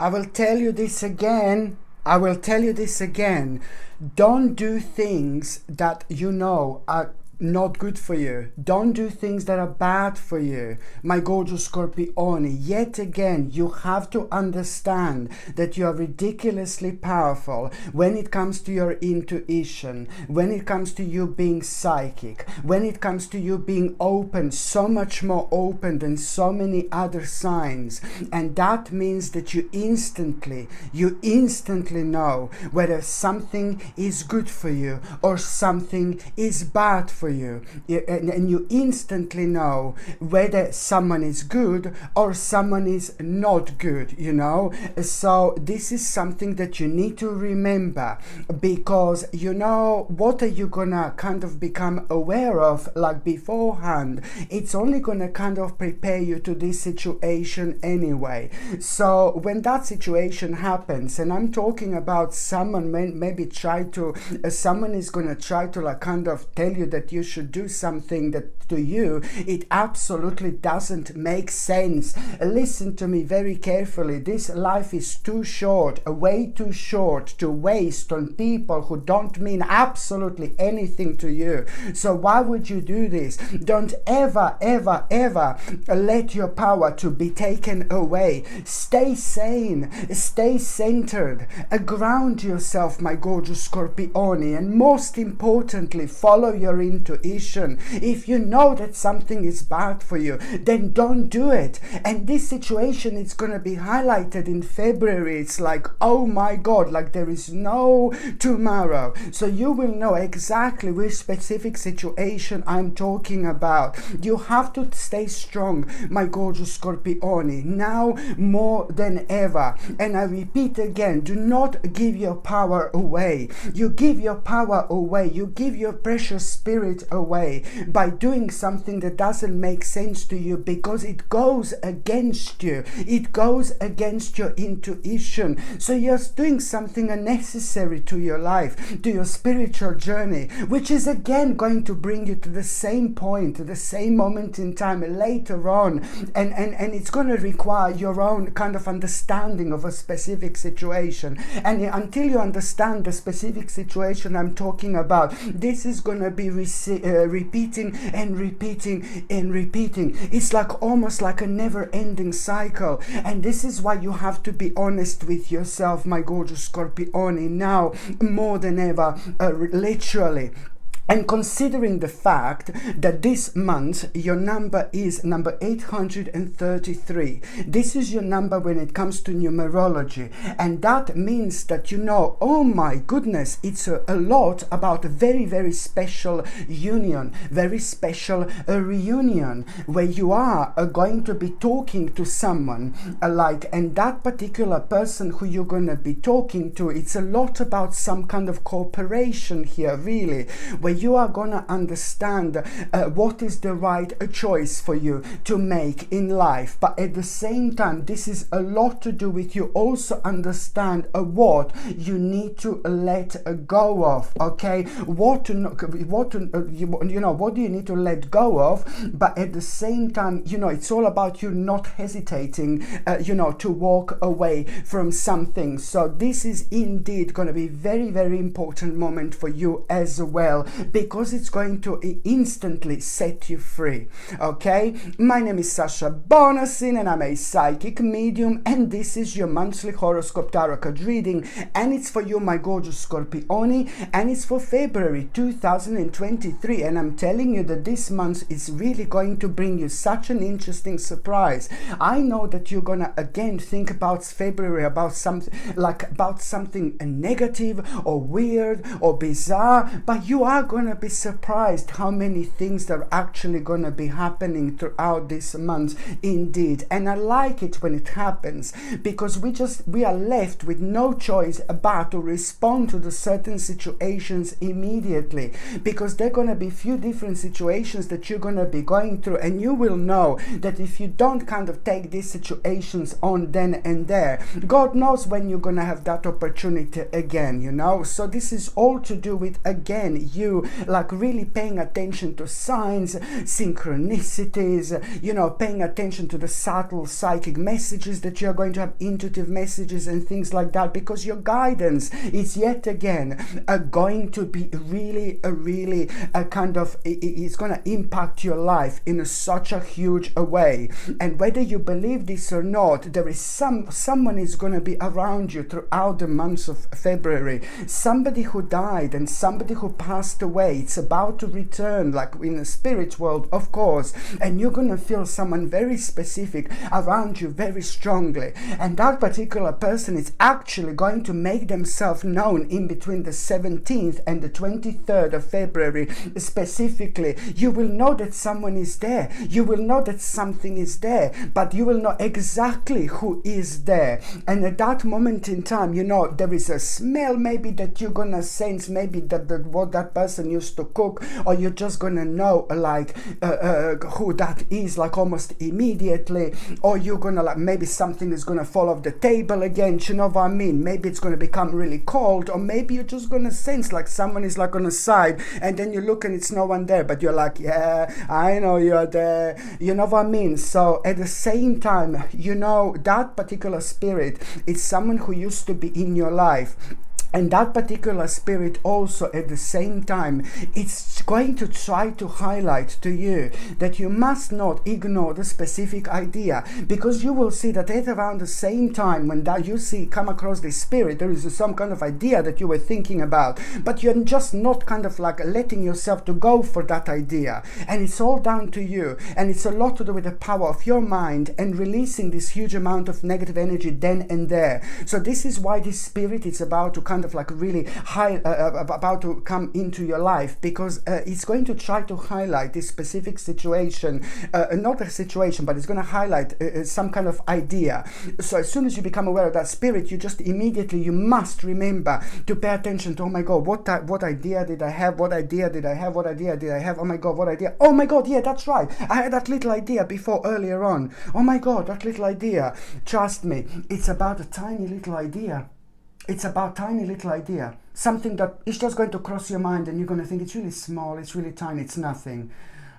I will tell you this again. I will tell you this again. Don't do things that you know are not good for you. Don't do things that are bad for you, my gorgeous Scorpione. Yet again, you have to understand that you are ridiculously powerful when it comes to your intuition, when it comes to you being psychic, when it comes to you being open, so much more open than so many other signs. And that means that you instantly know whether something is good for you or something is bad for you, and you instantly know whether someone is good or someone is not good, you know. So this is something that you need to remember, because you know, what are you gonna kind of become aware of like beforehand? It's only gonna kind of prepare you to this situation anyway. So when that situation happens, and I'm talking about someone maybe someone is gonna try to like kind of tell you that you should do something that to you it absolutely doesn't make sense. Listen to me very carefully. This life is too short, way too short to waste on people who don't mean absolutely anything to you. So why would you do this? Don't ever let your power to be taken away. Stay sane, stay centered, ground yourself, my gorgeous Scorpione, and most importantly, follow your intuition. If you know that something is bad for you, then don't do it. And this situation is going to be highlighted in February. It's like, oh my God, like there is no tomorrow. So you will know exactly which specific situation I'm talking about. You have to stay strong, my gorgeous Scorpione, now more than ever. And I repeat again, do not give your power away. You give your power away, you give your precious spirit away by doing something that doesn't make sense to you, because it goes against you. It goes against your intuition. So you're doing something unnecessary to your life, to your spiritual journey, which is again going to bring you to the same point, to the same moment in time later on. And it's going to require your own kind of understanding of a specific situation. And until you understand the specific situation I'm talking about, this is going to be repeating and repeating and repeating. It's like almost like a never-ending cycle. And this is why you have to be honest with yourself, my gorgeous Scorpione, now more than ever, literally. And considering the fact that this month your number is number 833, this is your number when it comes to numerology, and that means that you know, oh my goodness, it's a lot about a very, very special union, very special reunion, where you are going to be talking to someone and that particular person who you're going to be talking to, it's a lot about some kind of cooperation here, really, where you are going to understand what is the right choice for you to make in life. But at the same time, this is a lot to do with you also understand what you need to let go of. Okay, what do you need to let go of? But at the same time, you know, it's all about you not hesitating, to walk away from something. So this is indeed going to be very, very important moment for you as well, because it's going to instantly set you free. Okay, my name is Sasha Bonasin and I'm a psychic medium, and this is your monthly horoscope tarot card reading, and it's for you, my gorgeous Scorpione, and it's for February 2023. And I'm telling you that this month is really going to bring you such an interesting surprise. I know that you're gonna again think about February, about something negative or weird or bizarre, but you are gonna be surprised how many things that are actually going to be happening throughout this month indeed. And I like it when it happens, because we are left with no choice but to respond to the certain situations immediately, because there are going to be few different situations that you're going to be going through, and you will know that if you don't kind of take these situations on then and there, God knows when you're going to have that opportunity again, you know. So this is all to do with, again, you to like really paying attention to signs, synchronicities, you know, paying attention to the subtle psychic messages that you're going to have, intuitive messages and things like that, because your guidance is yet again going to be really a kind of, it's going to impact your life in such a huge way. And whether you believe this or not, there is someone is going to be around you throughout the months of February, somebody who died and somebody who passed away. It's about to return, like in the spirit world, of course, and you're going to feel someone very specific around you very strongly, and that particular person is actually going to make themselves known in between the 17th and the 23rd of February specifically. You will know that someone is there, you will know that something is there, but you will know exactly who is there. And at that moment in time, you know, there is a smell maybe that you're gonna sense, maybe that what that person used to cook, or you're just gonna know like who that is, like almost immediately, or you're gonna like, maybe something is gonna fall off the table again, you know what I mean? Maybe it's gonna become really cold, or maybe you're just gonna sense like someone is like on the side, and then you look and it's no one there, but you're like, yeah, I know you're there, you know what I mean? So at the same time, you know, that particular spirit is someone who used to be in your life. And that particular spirit also at the same time, it's going to try to highlight to you that you must not ignore the specific idea, because you will see that at around the same time when that you see come across this spirit, there is some kind of idea that you were thinking about, but you're just not kind of like letting yourself to go for that idea. And it's all down to you, and it's a lot to do with the power of your mind and releasing this huge amount of negative energy then and there. So this is why this spirit is about to kind of like really about to come into your life, because it's going to try to highlight this specific situation, not a situation, but it's going to highlight some kind of idea. So as soon as you become aware of that spirit, you just immediately, you must remember to pay attention to, oh my god, what idea did I have, what idea did I have, what idea did I have, oh my god, what idea, oh my god, yeah, that's right, I had that little idea before earlier on, oh my god, that little idea. Trust me, it's about a tiny little idea. It's about tiny little idea, something that is just going to cross your mind and you're going to think it's really small, it's really tiny, it's nothing.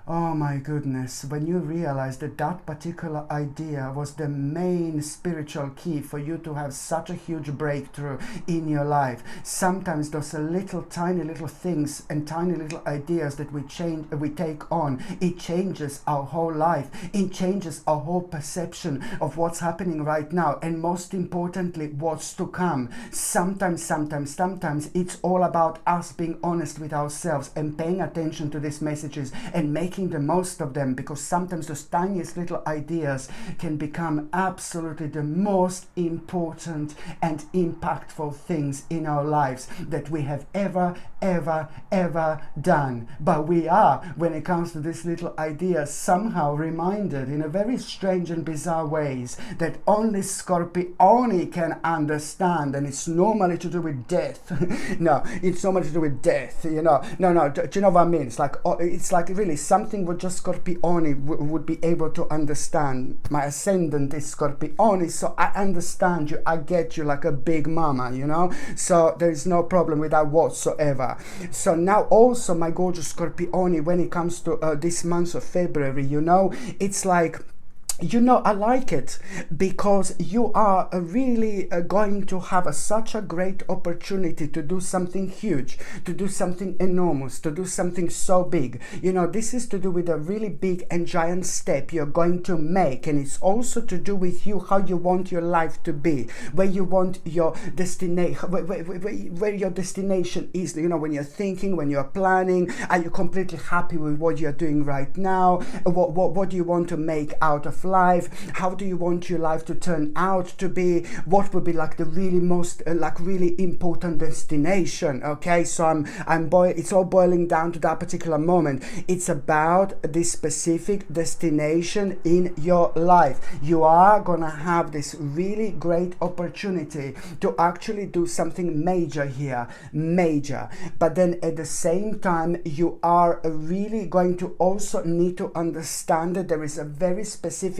Oh my goodness, when you realize that that particular idea was the main spiritual key for you to have such a huge breakthrough in your life. Sometimes those little tiny little things and tiny little ideas that we take on, it changes our whole life. It changes our whole perception of what's happening right now, and most importantly, what's to come. Sometimes it's all about us being honest with ourselves and paying attention to these messages and making the most of them, because sometimes those tiniest little ideas can become absolutely the most important and impactful things in our lives that we have ever done. But we are, when it comes to this little idea, somehow reminded in a very strange and bizarre ways that only Scorpioni can understand, and it's normally to do with death. No, it's normally to do with death, you know. No, do you know what I mean? It's like really something what just Scorpioni would be able to understand. My ascendant is Scorpioni, so I understand you, I get you like a big mama, you know, so there is no problem with that whatsoever. So now also, my gorgeous Scorpioni, when it comes to this month of February, you know, it's like, you know, I like it because you are really going to have such a great opportunity to do something huge, to do something enormous, to do something so big. You know, this is to do with a really big and giant step you're going to make, and it's also to do with you, how you want your life to be, where you want your destination, where your destination is. You know, when you're thinking, when you're planning, are you completely happy with what you're doing right now? What do you want to make out of life? How do you want your life to turn out to be? What would be like the really most really important destination? Okay, so it's all boiling down to that particular moment. It's about this specific destination in your life. You are gonna have this really great opportunity to actually do something major here, but then at the same time you are really going to also need to understand that there is a very specific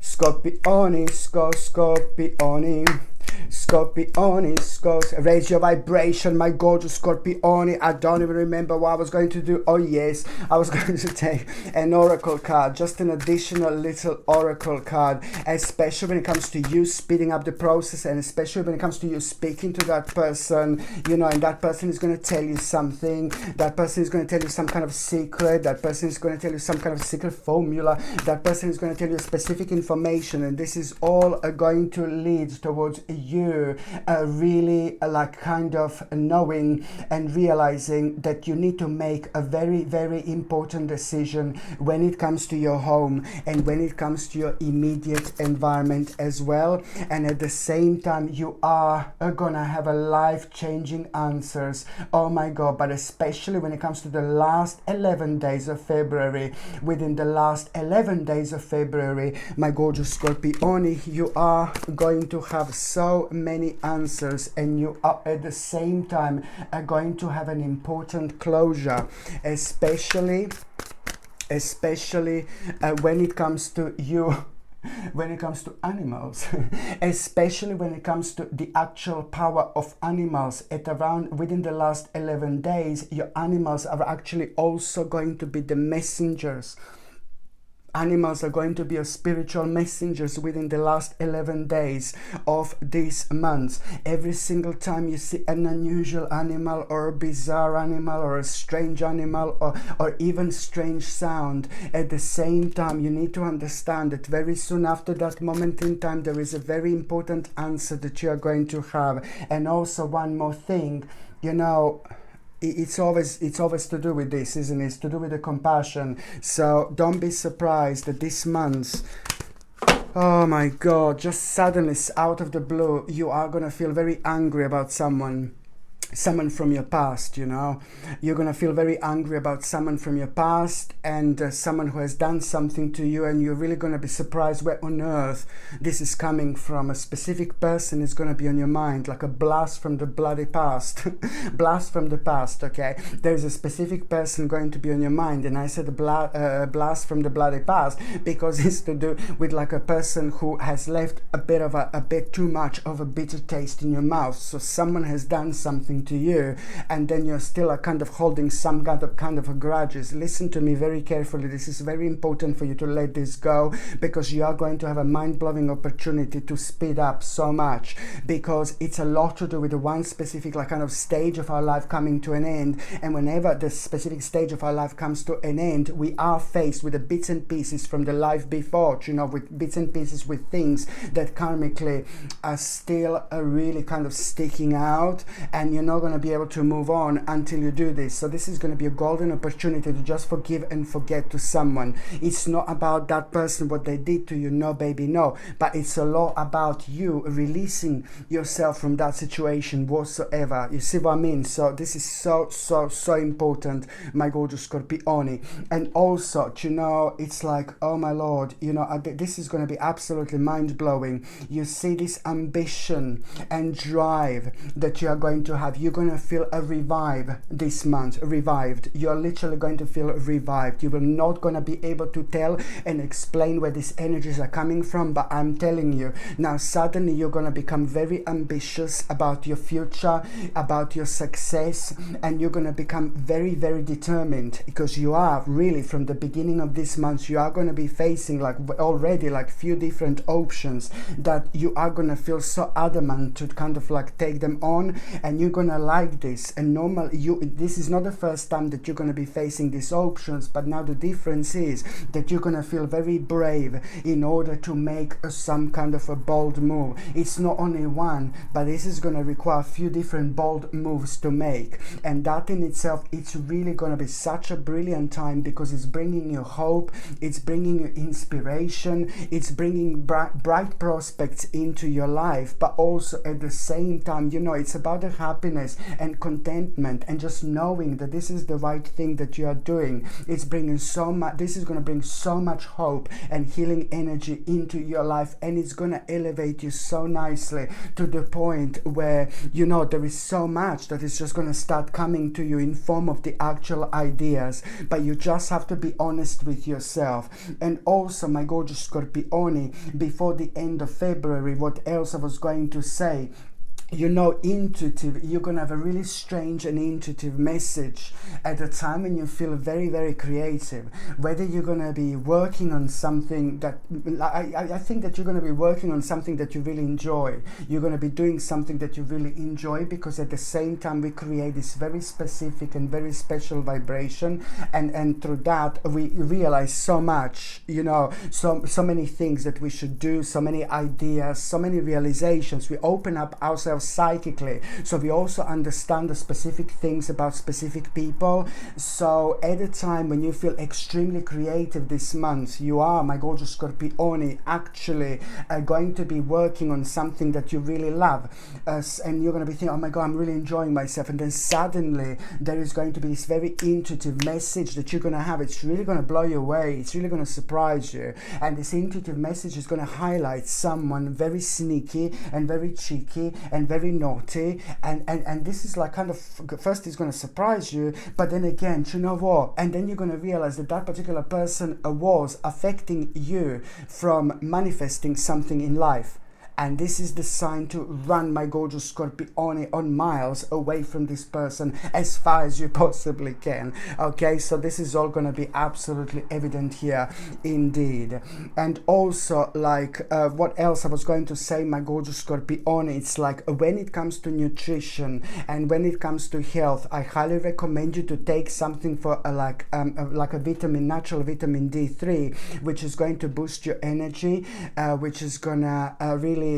Scorpioni, Scorpioni. Scorpioni, raise your vibration, my gorgeous Scorpioni. I don't even remember what I was going to do. Oh yes, I was going to take an oracle card, just an additional little oracle card, especially when it comes to you speeding up the process, and especially when it comes to you speaking to that person, you know, and that person is going to tell you something, that person is going to tell you some kind of secret, that person is going to tell you some kind of secret formula, that person is going to tell you specific information, and this is all going to lead towards you really like kind of knowing and realizing that you need to make a very, very important decision when it comes to your home and when it comes to your immediate environment as well. And at the same time, you are gonna have a life-changing answers. Oh my God, but especially when it comes to the last 11 days of February. Within the last 11 days of February, my gorgeous Scorpioni, you are going to have so many answers, and you are at the same time going to have an important closure, especially when it comes to you, when it comes to animals, especially when it comes to the actual power of animals. At around within the last 11 days, your animals are actually also going to be the messengers. Animals are going to be your spiritual messengers within the last 11 days of this month. Every single time you see an unusual animal or a bizarre animal or a strange animal or even strange sound, at the same time you need to understand that very soon after that moment in time there is a very important answer that you are going to have. And also one more thing, you know, it's always to do with this, isn't it? It's to do with the compassion. So don't be surprised that this month, oh my God, just suddenly out of the blue, you are gonna feel very angry about someone from your past, you know. You're gonna feel very angry about someone from your past, and someone who has done something to you, and you're really gonna be surprised where on earth this is coming from. A specific person is gonna be on your mind, like a blast from the bloody past. Blast from the past, okay? There's a specific person going to be on your mind, and I said a blast from the bloody past because it's to do with like a person who has left a bit too much of a bitter taste in your mouth. So someone has done something to you, and then you're still kind of holding some kind of a grudges. Listen to me very carefully. This is very important for you to let this go, because you are going to have a mind-blowing opportunity to speed up so much, because it's a lot to do with the one specific like kind of stage of our life coming to an end. And whenever the specific stage of our life comes to an end, we are faced with the bits and pieces from the life before, you know, with bits and pieces, with things that karmically are still really kind of sticking out, and you're not going to be able to move on until you do this. So this is going to be a golden opportunity to just forgive and forget to someone. It's not about that person, what they did to you, no baby, no, but it's a lot about you releasing yourself from that situation whatsoever. You see what I mean? So this is so important, my gorgeous Scorpioni. And also, you know, it's like, oh my Lord, you know, this is going to be absolutely mind-blowing. You see this ambition and drive that you are going to have. You're going to feel a revive this month. Revived. You're literally going to feel revived. You will not going to be able to tell and explain where these energies are coming from, but I'm telling you now, suddenly you're going to become very ambitious about your future, about your success, and you're going to become very, very determined, because you are really, from the beginning of this month, you are going to be facing like already like few different options that you are going to feel so adamant to kind of like take them on, and you're going to like this. And normally this is not the first time that you're going to be facing these options, but now the difference is that you're going to feel very brave in order to make some kind of a bold move. It's not only one, but this is going to require a few different bold moves to make, and that in itself, it's really going to be such a brilliant time, because it's bringing you hope, it's bringing you inspiration, it's bringing bright prospects into your life. But also at the same time, you know, it's about the happiness happiness and contentment, and just knowing that this is the right thing that you are doing. It's bringing so much, this is going to bring so much hope and healing energy into your life, and it's going to elevate you so nicely to the point where, you know, there is so much that is just going to start coming to you in form of the actual ideas, but you just have to be honest with yourself. And also, my gorgeous Scorpioni, before the end of February, what else I was going to say, you know, intuitive, you're going to have a really strange and intuitive message at a time when you feel very, very creative. Whether you're going to be working on something that, I think that you're going to be working on something that you really enjoy. You're going to be doing something that you really enjoy, because at the same time we create this very specific and very special vibration, and through that we realize so much, you know, so many things that we should do, so many ideas, so many realizations. We open up ourselves psychically, so we also understand the specific things about specific people. So at a time when you feel extremely creative this month, you are, my gorgeous Scorpioni, actually going to be working on something that you really love, and you're going to be thinking, oh my god, I'm really enjoying myself, and then suddenly there is going to be this very intuitive message that you're going to have. It's really going to blow you away, it's really going to surprise you, and this intuitive message is going to highlight someone very sneaky and very cheeky and very naughty, and this is like kind of, first it's going to surprise you, but then again, you know what, and then you're going to realize that that particular person was affecting you from manifesting something in life. And this is the sign to run, my gorgeous Scorpioni, on miles away from this person as far as you possibly can. Okay, so this is all going to be absolutely evident here indeed. And also, like, what else I was going to say, my gorgeous Scorpioni, it's like when it comes to nutrition and when it comes to health, I highly recommend you to take something for like a vitamin, natural vitamin D3, which is going to boost your energy, which is gonna really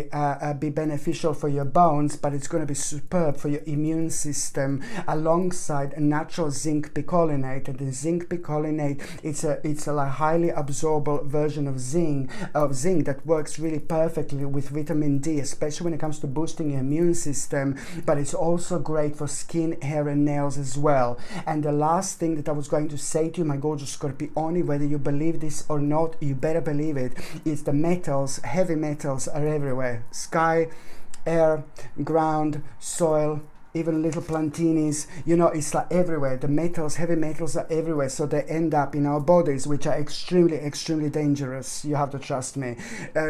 be beneficial for your bones, but it's going to be superb for your immune system, alongside a natural zinc picolinate. And the zinc picolinate, it's a highly absorbable version of zinc that works really perfectly with vitamin D, especially when it comes to boosting your immune system, but it's also great for skin, hair and nails as well. And the last thing that I was going to say to you, my gorgeous Scorpioni, whether you believe this or not, you better believe it, is the metals, heavy metals are everywhere. Sky, air, ground, soil, even little plantinis, you know, it's like everywhere. The metals, heavy metals are everywhere, so they end up in our bodies, which are extremely, extremely dangerous. You have to trust me.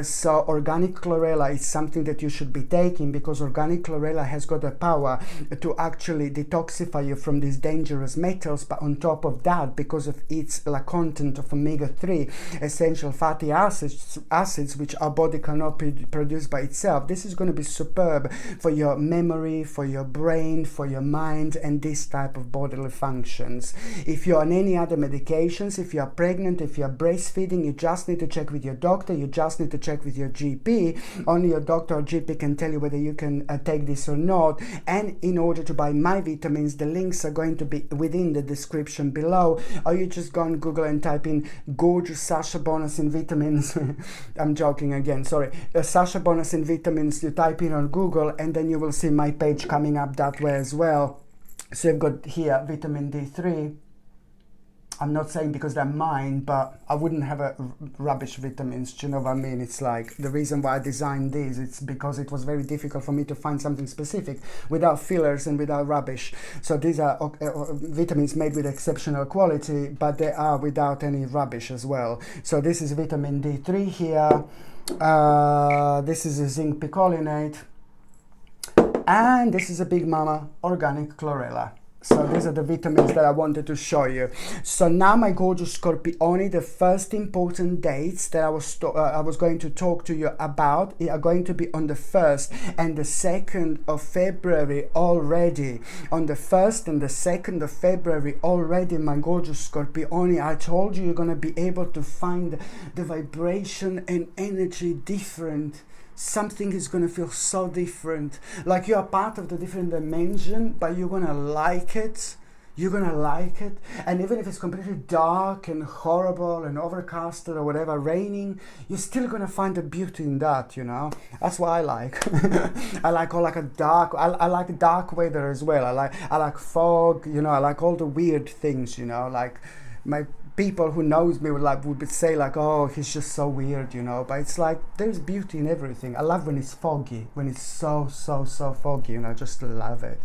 So organic chlorella is something that you should be taking, because organic chlorella has got the power to actually detoxify you from these dangerous metals. But on top of that, because of its like content of omega-3 essential fatty acids, which our body cannot produce by itself, this is going to be superb for your memory, for your brain, for your mind, and this type of bodily functions. If you're on any other medications, if you're pregnant, if you're breastfeeding, you just need to check with your doctor, you just need to check with your GP. Only your doctor or GP can tell you whether you can take this or not. And in order to buy my vitamins, the links are going to be within the description below, or you just go on Google and type in gorgeous Sasha Bonasin vitamins. I'm joking again, sorry. Sasha Bonasin vitamins, you type in on Google, and then you will see my page coming up that way as well. So you've got here vitamin D3. I'm not saying because they're mine, but I wouldn't have a rubbish vitamins. Do you know what I mean? It's like the reason why I designed these, it's because it was very difficult for me to find something specific without fillers and without rubbish. So these are vitamins made with exceptional quality, but they are without any rubbish as well. So this is vitamin D3 here. This is a zinc picolinate. And this is a Big Mama organic chlorella. So these are the vitamins that I wanted to show you. So now, my gorgeous Scorpioni, the first important dates that I was going to talk to you about are going to be on the 1st and the 2nd of February already. On the 1st and the 2nd of February already, my gorgeous Scorpioni, I told you you're going to be able to find the vibration and energy different. Something is going to feel so different, like you are part of the different dimension, but you're going to like it. You're gonna like it. And even if it's completely dark and horrible and overcasted or whatever, raining, you're still gonna find the beauty in that, you know. That's what I like. I like all like a dark, I like dark weather as well. I like fog, you know, I like all the weird things, you know, like my people who knows me would say like, oh, he's just so weird, you know, but it's like there's beauty in everything. I love when it's foggy, when it's so foggy, you know, I just love it.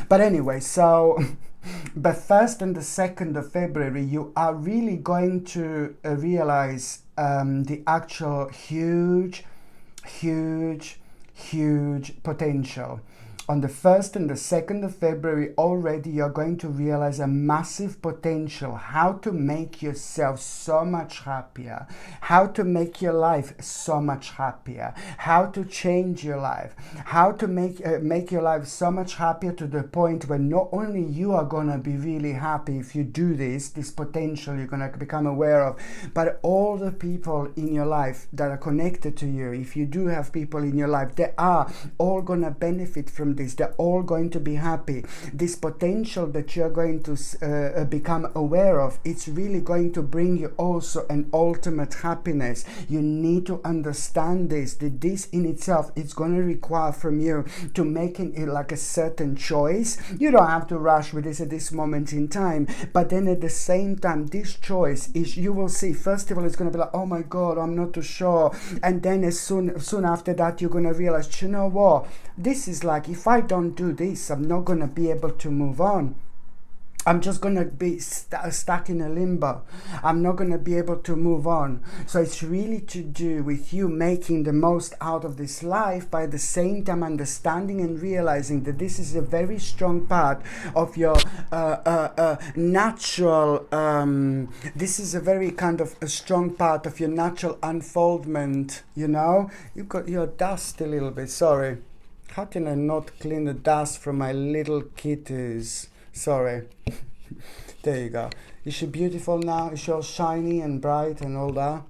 But anyway, so the 1st and the 2nd of February, you are really going to realize the actual huge potential. On the 1st and the 2nd of February already you're going to realize a massive potential, how to make yourself so much happier, how to make your life so much happier, how to change your life, how to make your life so much happier to the point where not only you are going to be really happy if you do this potential you're going to become aware of, but all the people in your life that are connected to you, if you do have people in your life, they are all going to benefit from this. They're all going to be happy. This potential that you're going to become aware of, it's really going to bring you also an ultimate happiness. You need to understand this, that this in itself is going to require from you to making it like a certain choice. You don't have to rush with this at this moment in time, but then at the same time this choice is, you will see, first of all it's going to be like, oh my god, I'm not too sure, and then as soon after that you're going to realize, you know what, this is like, if I don't do this, I'm not going to be able to move on. I'm just going to be stuck in a limbo. I'm not going to be able to move on. So it's really to do with you making the most out of this life, by the same time understanding and realizing that this is a very strong part of your natural, this is a very kind of a strong part of your natural unfoldment, you know. You've got your dust a little bit, sorry. How can I not clean the dust from my little kitties? Sorry. There you go. Is she beautiful now? Is she all shiny and bright and all that?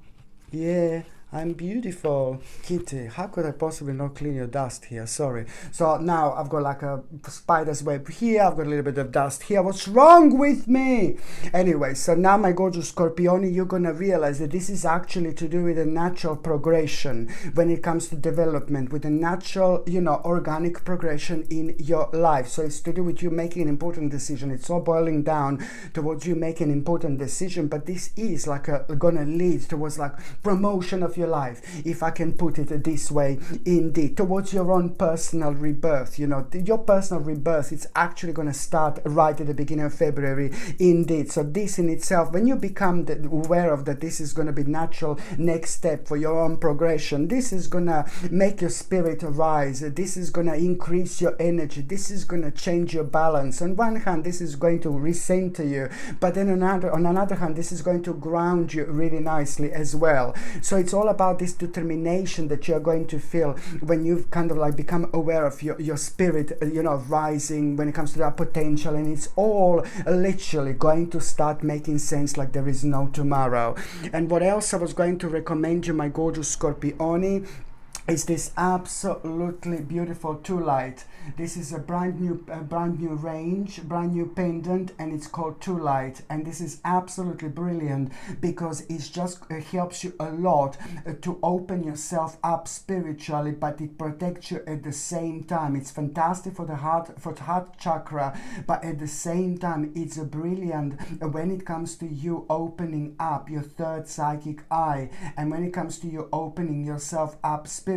Yeah, I'm beautiful. Kitty, how could I possibly not clean your dust here? Sorry. So now I've got like a spider's web here. I've got a little bit of dust here. What's wrong with me? Anyway, so now my gorgeous Scorpioni, you're going to realize that this is actually to do with a natural progression when it comes to development, with a natural, you know, organic progression in your life. So it's to do with you making an important decision. It's all boiling down towards you making an important decision, but this is like going to lead towards like promotion of your life, if I can put it this way, indeed, towards your own personal rebirth. You know, your personal rebirth, it's actually going to start right at the beginning of February, indeed. So this in itself, when you become aware of that, this is going to be natural next step for your own progression. This is going to make your spirit rise. This is going to increase your energy. This is going to change your balance. On one hand, this is going to recenter you, but then on another hand, this is going to ground you really nicely as well. So it's all about this determination that you're going to feel when you've kind of like become aware of your spirit, you know, rising when it comes to that potential, and it's all literally going to start making sense like there is no tomorrow. And what else I was going to recommend you, my gorgeous Scorpioni, is this absolutely beautiful 2 light. This is a brand new range, brand new pendant, and it's called 2 light. And this is absolutely brilliant because it just helps you a lot to open yourself up spiritually, but it protects you at the same time. It's fantastic for the heart chakra, but at the same time, it's a brilliant when it comes to you opening up your 3rd psychic eye, and when it comes to you opening yourself up spiritually.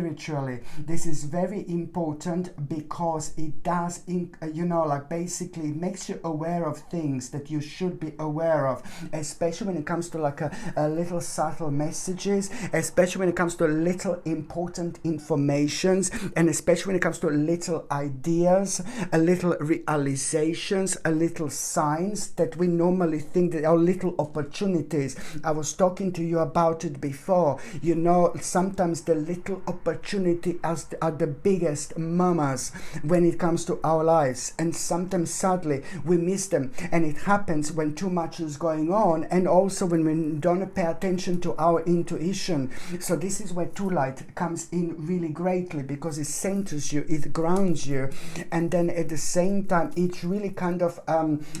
This is very important because it does, you know, like basically it makes you aware of things that you should be aware of, especially when it comes to like a little subtle messages, especially when it comes to little important informations, and especially when it comes to little ideas, a little realizations, a little signs that we normally think that are little opportunities. I was talking to you about it before. You know, sometimes the little opportunities opportunity are the biggest mamas when it comes to our lives, and sometimes sadly we miss them, and it happens when too much is going on, and also when we don't pay attention to our intuition. So this is where True Light comes in really greatly, because it centers you, it grounds you, and then at the same time it really kind of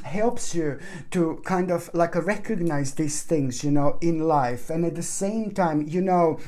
helps you to kind of like recognize these things, you know, in life, and at the same time, you know,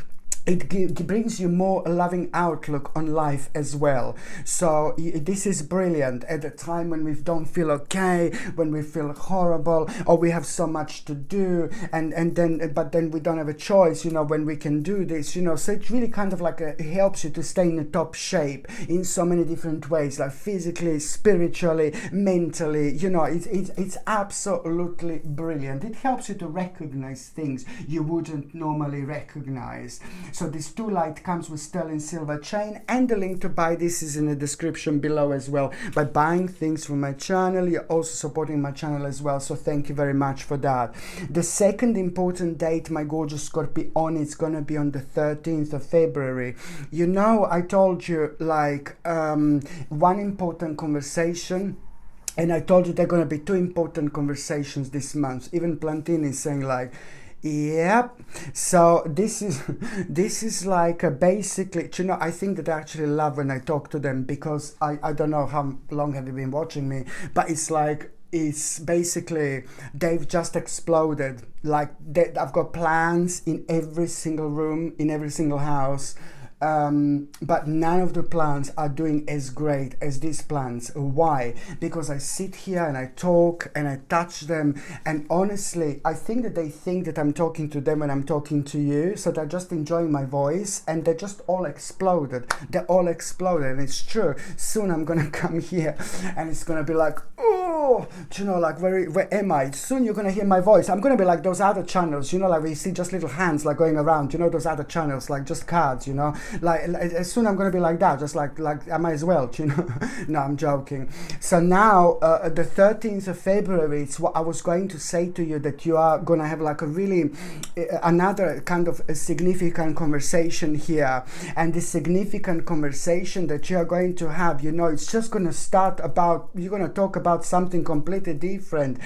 it brings you more loving outlook on life as well. So this is brilliant at a time when we don't feel okay, when we feel horrible, or we have so much to do, and then we don't have a choice, you know, when we can do this, you know. So it really kind of like it helps you to stay in a top shape in so many different ways, like physically, spiritually, mentally, you know. It's absolutely brilliant. It helps you to recognize things you wouldn't normally recognize. So this True Light comes with sterling silver chain, and the link to buy this is in the description below as well. By buying things from my channel, you're also supporting my channel as well, so thank you very much for that. The second important date, my gorgeous Scorpio, it's gonna be on the 13th of February. You know, I told you like one important conversation, and I told you there are going to be two important conversations this month. Even Plantini is saying like, yep. So this is like basically, you know, I think that I actually love when I talk to them, because I don't know how long have you been watching me, but it's like, it's basically they've just exploded. Like I've got plans in every single room, in every single house. But none of the plants are doing as great as these plants. Why? Because I sit here and I talk and I touch them, and honestly I think that they think that I'm talking to them when I'm talking to you, so they're just enjoying my voice, and they just all exploded. They're all exploded, and it's true. Soon I'm gonna come here and it's gonna be like, oh, you know, like where am I? Soon you're gonna hear my voice. I'm gonna be like those other channels, you know, like where you see just little hands like going around, you know, those other channels, like just cards, you know. Like as soon I'm gonna be like that, just like I might as well, you know. No, I'm joking. So now the 13th of February, it's what I was going to say to you, that you are gonna have like a really another kind of a significant conversation here, and this significant conversation that you are going to have, you know, it's just gonna start about, you're gonna talk about something completely different,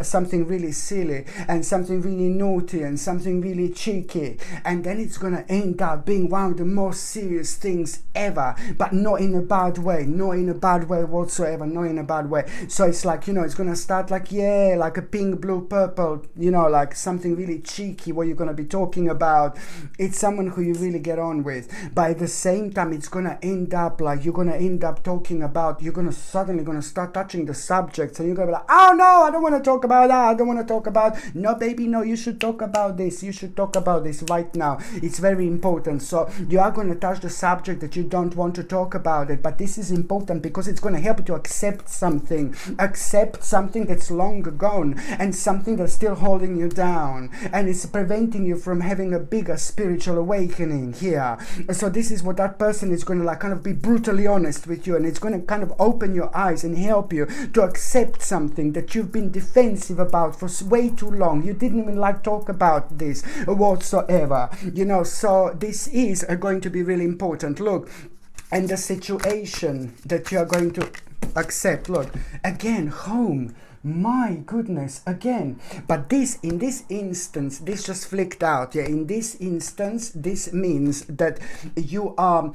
something really silly and something really naughty and something really cheeky, and then it's gonna end up being one of the most serious things ever, but not in a bad way, not in a bad way whatsoever, not in a bad way. So it's like, you know, it's gonna start like, yeah, like a pink, blue, purple, you know, like something really cheeky, what you're gonna be talking about. It's someone who you really get on with, but at the same time it's gonna end up like, you're gonna end up talking about, you're gonna suddenly gonna start touching the subjects, and you're gonna be like, oh no, I don't want to talk about that, I don't want to talk about, no baby, no, you should talk about this, you should talk about this right now, it's very important. So you are going to touch the subject that you don't want to talk about it, but this is important because it's going to help you to accept something that's long gone, and something that's still holding you down, and it's preventing you from having a bigger spiritual awakening here. So this is what that person is going to like kind of be brutally honest with you, and it's going to kind of open your eyes and help you to accept something that you've been defensive about for way too long. You didn't even like talk about this whatsoever, you know. So this is going to be really important. Look, and the situation that you are going to accept, look, again, home, my goodness, again. But this, in this instance, this just flicked out, yeah. In this instance, this means that you are,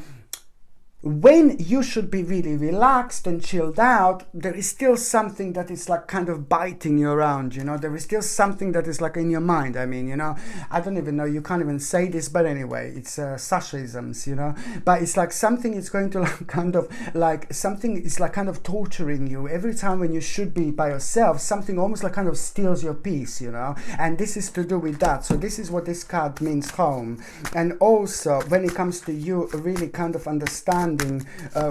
when you should be really relaxed and chilled out, there is still something that is like kind of biting you around, you know. There is still something that is like in your mind. I mean, you know, I don't even know, you can't even say this, but anyway, it's SASHA'S, you know. But it's like something is going to like kind of like, something is like kind of torturing you every time when you should be by yourself. Something almost like kind of steals your peace, you know. And this is to do with that. So this is what this card means, home. And also when it comes to you really kind of understanding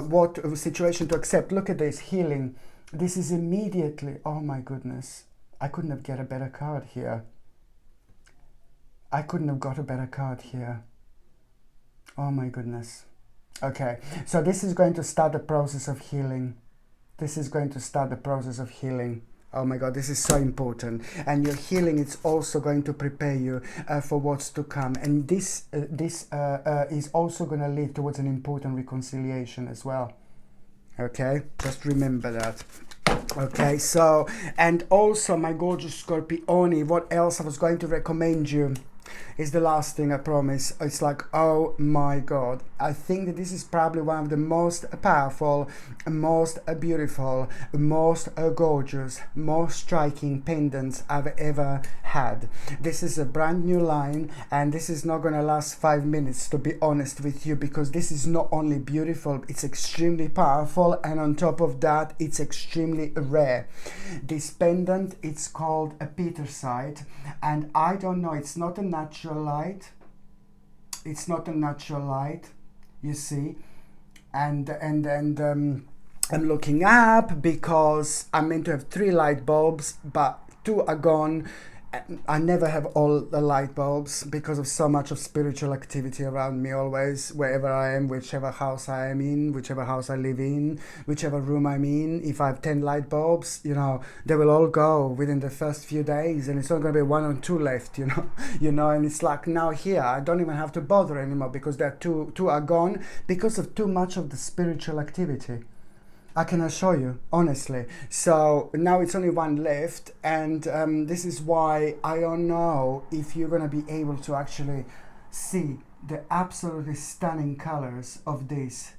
what situation to accept. Look at this, healing. This is immediately, oh my goodness, I couldn't have got a better card here. I couldn't have got a better card here. Oh my goodness. Okay, so this is going to start the process of healing. This is going to start the process of healing. Oh my God, this is so important. And your healing is also going to prepare you for what's to come. And this is also going to lead towards an important reconciliation as well. Okay, just remember that. Okay, so, and also my gorgeous Scorpioni, what else I was going to recommend you is the last thing, I promise. It's like, oh my God, I think that this is probably one of the most powerful, most beautiful, most gorgeous, most striking pendants I've ever had. This is a brand new line, and this is not gonna last 5 minutes, to be honest with you, because this is not only beautiful, it's extremely powerful, and on top of that, it's extremely rare. This pendant, it's called a Petersite, and I don't know, it's not a natural light. It's not a natural light, you see, and I'm looking up because I'm meant to have 3 light bulbs, but 2 are gone. I never have all the light bulbs because of so much of spiritual activity around me always, wherever I am, whichever house I am in, whichever house I live in, whichever room I'm in. If I have 10 light bulbs, you know, they will all go within the first few days, and it's not going to be 1 or 2 left, you know, and it's like now here, I don't even have to bother anymore because there are two are gone because of too much of the spiritual activity. I can assure you, honestly. So now it's only 1 left, and this is why I don't know if you're going to be able to actually see the absolutely stunning colors of this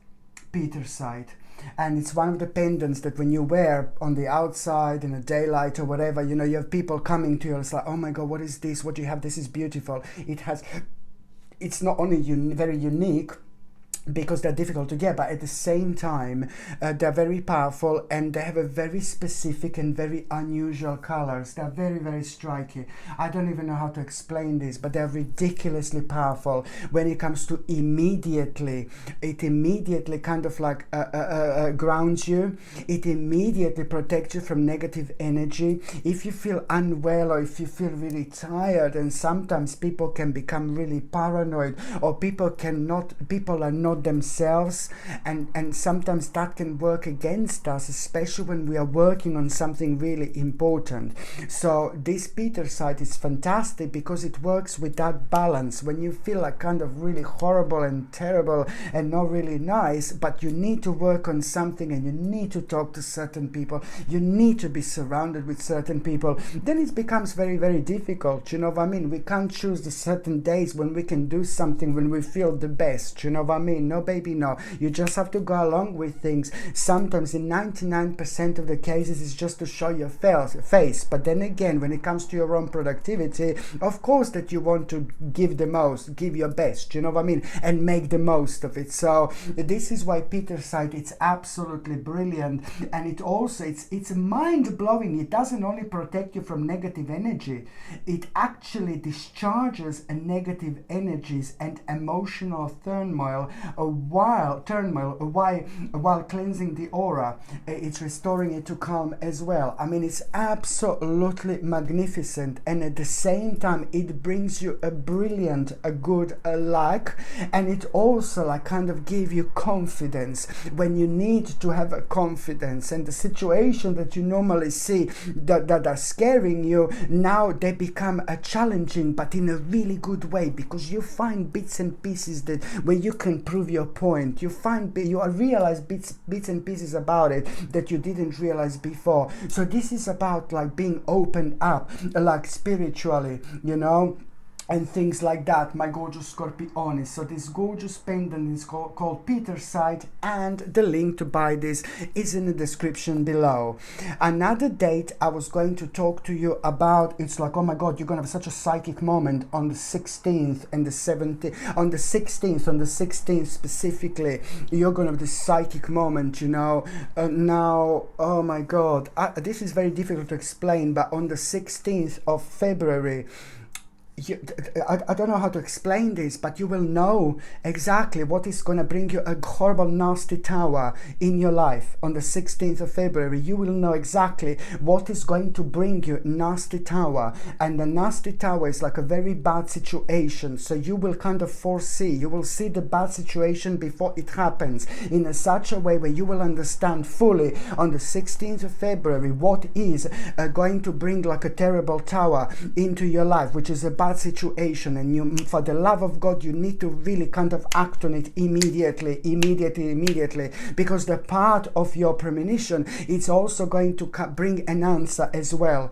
Petersite. And it's one of the pendants that when you wear on the outside in the daylight or whatever, you know, you have people coming to you, it's like, oh my God, what is this? What do you have? This is beautiful. It's not only very unique, because they're difficult to get, but at the same time they're very powerful, and they have a very specific and very unusual colors. They're very, very striking. I don't even know how to explain this, but they're ridiculously powerful when it comes to immediately. It immediately kind of like grounds you. It immediately protects you from negative energy. If you feel unwell, or if you feel really tired, and sometimes people can become really paranoid, or people are not themselves, and sometimes that can work against us, especially when we are working on something really important. So this Petersite is fantastic because it works with that balance when you feel like kind of really horrible and terrible and not really nice, but you need to work on something, and you need to talk to certain people, you need to be surrounded with certain people. Then it becomes very, very difficult, you know what I mean? We can't choose the certain days when we can do something when we feel the best, you know what I mean? No, baby, no. You just have to go along with things. Sometimes in 99% of the cases it's just to show your face. But then again, when it comes to your own productivity, of course that you want to give the most, give your best, you know what I mean? And make the most of it. So this is why Petersite, it's absolutely brilliant. And it also, it's mind-blowing. It doesn't only protect you from negative energy, it actually discharges negative energies and emotional turmoil while cleansing the aura. It's restoring it to calm as well. I mean, it's absolutely magnificent, and at the same time it brings you a brilliant, a good luck, and it also like kind of give you confidence when you need to have a confidence, and the situation that you normally see that are scaring you, now they become challenging, but in a really good way, because you find bits and pieces that where you can prove your point. You realize bits and pieces about it that you didn't realize before. So this is about like being opened up, like spiritually, you know, and things like that, my gorgeous Scorpioni. So this gorgeous pendant is called Petersite, and the link to buy this is in the description below. Another date I was going to talk to you about, it's like, oh my God, you're gonna have such a psychic moment on the 16th and the 17th. On the 16th specifically, you're gonna have this psychic moment, you know. Now, oh my God, this is very difficult to explain, but on the 16th of February, I don't know how to explain this, but you will know exactly what is going to bring you a horrible, nasty tower in your life on the 16th of February. You will know exactly what is going to bring you nasty tower. And the nasty tower is like a very bad situation. So you will kind of foresee, you will see the bad situation before it happens in such a way where you will understand fully on the 16th of February what is going to bring like a terrible tower into your life, which is a bad situation. And you, for the love of God, you need to really kind of act on it immediately, because the part of your premonition, it's also going to bring an answer as well,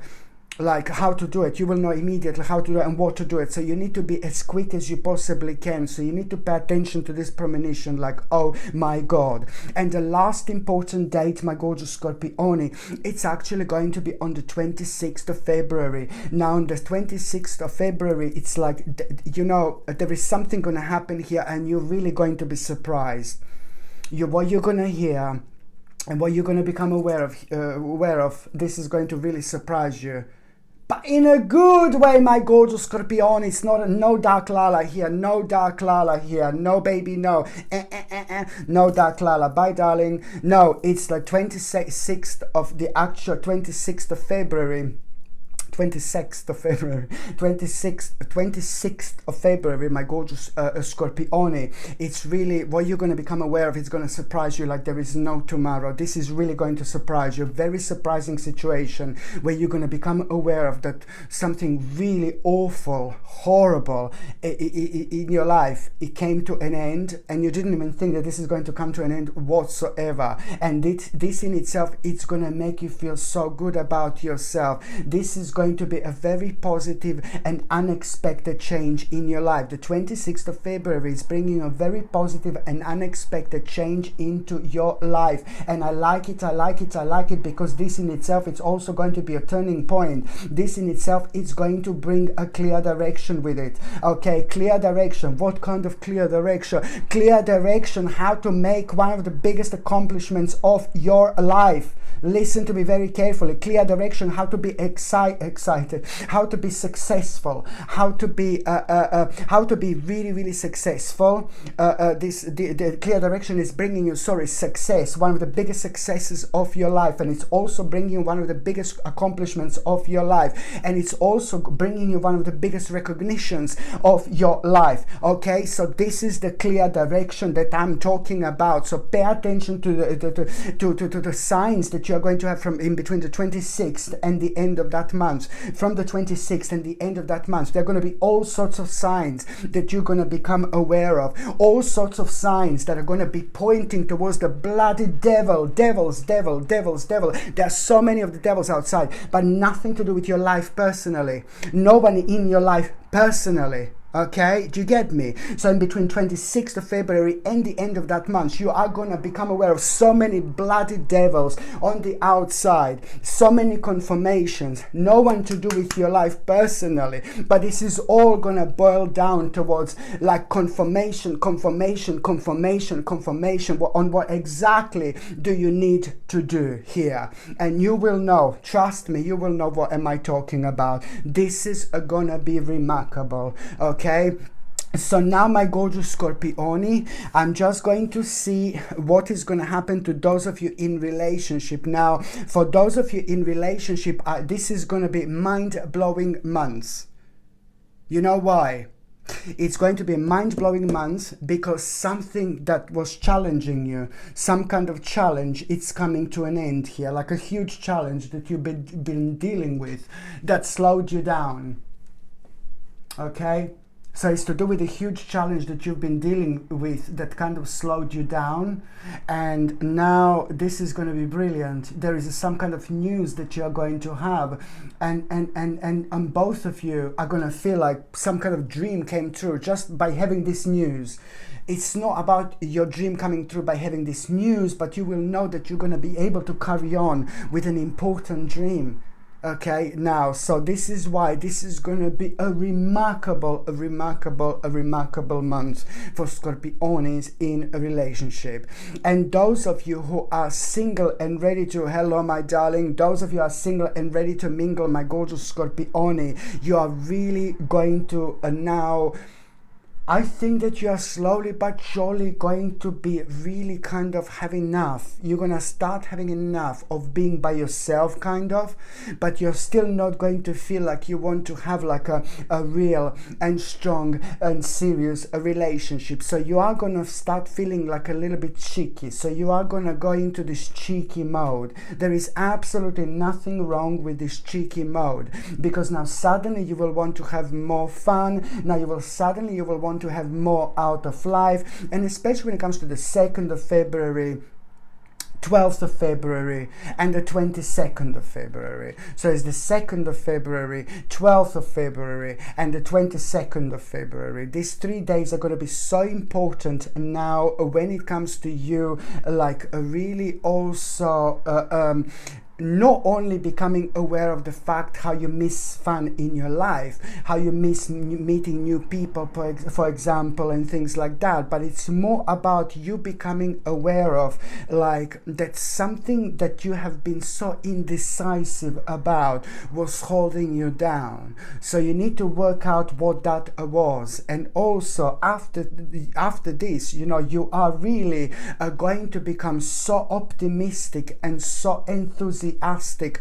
like how to do it. You will know immediately how to do it and what to do it. So you need to be as quick as you possibly can. So you need to pay attention to this premonition, like, oh my God. And the last important date, my gorgeous Scorpioni, it's actually going to be on the 26th of February. Now on the 26th of February, it's like, you know, there is something going to happen here and you're really going to be surprised. What you're going to hear and what you're going to become aware of, this is going to really surprise you. But in a good way, my gorgeous Scorpion. It's not no dark lala here, no dark lala here, no baby, no, no dark lala. Bye, darling. No, it's the 26th of the actual 26th of February. 26th of February, my gorgeous Scorpione. It's really what you're going to become aware of. It's going to surprise you like there is no tomorrow. This is really going to surprise you. Very surprising situation where you're going to become aware of that something really awful, horrible in your life, it came to an end, and you didn't even think that this is going to come to an end whatsoever. And this in itself, it's going to make you feel so good about yourself. This is going to be a very positive and unexpected change in your life. The 26th of February is bringing a very positive and unexpected change into your life, and I like it because this in itself, it's also going to be a turning point. This in itself, it's going to bring a clear direction with it. Okay, clear direction. What kind of clear direction? Clear direction how to make one of the biggest accomplishments of your life. Listen to me very carefully. Clear direction how to be excited, how to be successful, how to be really successful. The clear direction is bringing you success, one of the biggest successes of your life, and it's also bringing you one of the biggest accomplishments of your life, and it's also bringing you one of the biggest recognitions of your life. Okay, so this is the clear direction that I'm talking about. So pay attention to the signs that you are going to have from in between the 26th and the end of that month. From the 26th and the end of that month, there are going to be all sorts of signs that you're going to become aware of. All sorts of signs that are going to be pointing towards the bloody devils. There are so many of the devils outside, but nothing to do with your life personally. Nobody in your life personally. Okay, do you get me? So in between 26th of February and the end of that month, you are going to become aware of so many bloody devils on the outside, so many confirmations, no one to do with your life personally, but this is all going to boil down towards like confirmation on what exactly do you need to do here. And you will know, trust me, you will know what am I talking about. This is going to be remarkable. Okay, so now my gorgeous Scorpioni, I'm just going to see what is going to happen to those of you in relationship. Now, for those of you in relationship, this is going to be mind-blowing months. You know why? It's going to be a mind-blowing month because something that was challenging you, some kind of challenge, it's coming to an end here, like a huge challenge that you've been dealing with that slowed you down. Okay? So it's to do with a huge challenge that you've been dealing with that kind of slowed you down, and now this is going to be brilliant. There is some kind of news that you are going to have, and both of you are going to feel like some kind of dream came true just by having this news. It's not about your dream coming true by having this news, but you will know that you're going to be able to carry on with an important dream. Okay, now, so this is why this is going to be a remarkable month for Scorpiones in a relationship. And those of you who are single and ready to, hello my darling, those of you who are single and ready to mingle, my gorgeous Scorpione, you are really going to now, I think that you are slowly but surely going to be really kind of have enough. You're going to start having enough of being by yourself, kind of, but you're still not going to feel like you want to have like a real and strong and serious relationship. So you are going to start feeling like a little bit cheeky. So you are going to go into this cheeky mode. There is absolutely nothing wrong with this cheeky mode, because now suddenly you will want to have more fun. Now you will want to have more out of life, and especially when it comes to the 2nd of February, 12th of February and the 22nd of February. So it's the 2nd of February, 12th of February and the 22nd of February. These 3 days are going to be so important now when it comes to you, like really also not only becoming aware of the fact how you miss fun in your life, how you miss meeting new people, for example, and things like that, but it's more about you becoming aware of like that something that you have been so indecisive about was holding you down. So you need to work out what that was. And also after this, you know, you are really going to become so optimistic and so enthusiastic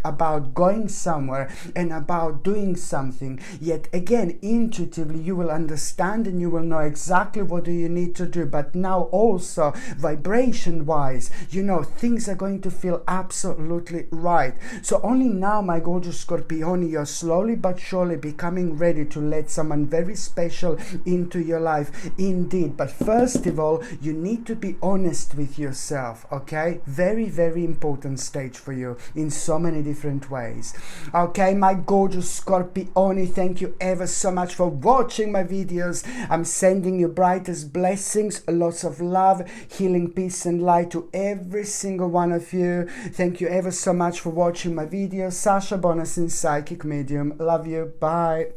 about going somewhere and about doing something. Yet again, intuitively you will understand and you will know exactly what do you need to do. But now also vibration wise, you know, things are going to feel absolutely right. So only now, my gorgeous Scorpione, you're slowly but surely becoming ready to let someone very special into your life indeed. But first of all, you need to be honest with yourself, okay? Very, very important stage for you in so many different ways. Okay, my gorgeous Scorpione, thank you ever so much for watching my videos. I'm sending you brightest blessings, lots of love, healing, peace and light to every single one of you. Thank you ever so much for watching my videos. Sasha Bonasin, Psychic Medium. Love you. Bye.